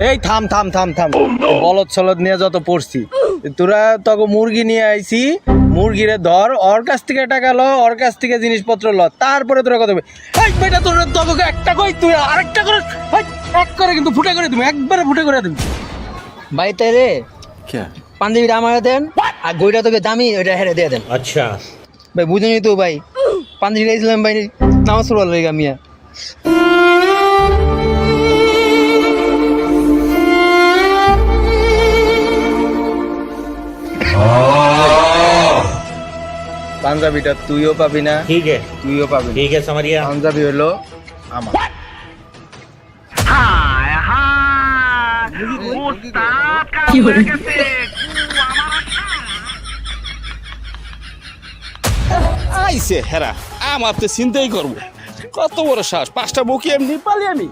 এই থাম থাম থাম থাম বলদ ছলদ নিয়ে যত পড়ছি তোরা তখন মুরগি নিয়ে আইছি মুরগিরে ধর ওর কাছ থেকে টাকা ল ওর কাছ থেকে জিনিসপত্র ল তারপরে তোরা কথা এই বেটা তোর তোকে একটা কই তুই আরেকটা করে এক করে কিন্তু ফুটে করে দিবি একবারে ফুটে করে দিবি ভাই তাই রে क्या পাঞ্জাবিটা আমার দেন আর গইটা তোকে দামি ওইটা হেরে দিয়ে দেন। अच्छा ভাই বুঝুনি তো ভাই পাঞ্জাবি দিয়েছিলাম ভাই নামাজ পড়বার লেগে মিয়া। পাঞ্জাবিটা তুইও পাবি না ठीक है তুইও পাবি না ठीक है समझ गया পাঞ্জাবি হলো আমার আইসে হেরা আমার তো চিন্তাই করবো কত বড় শ্বাস 5টা বকি এমনি পালি আমি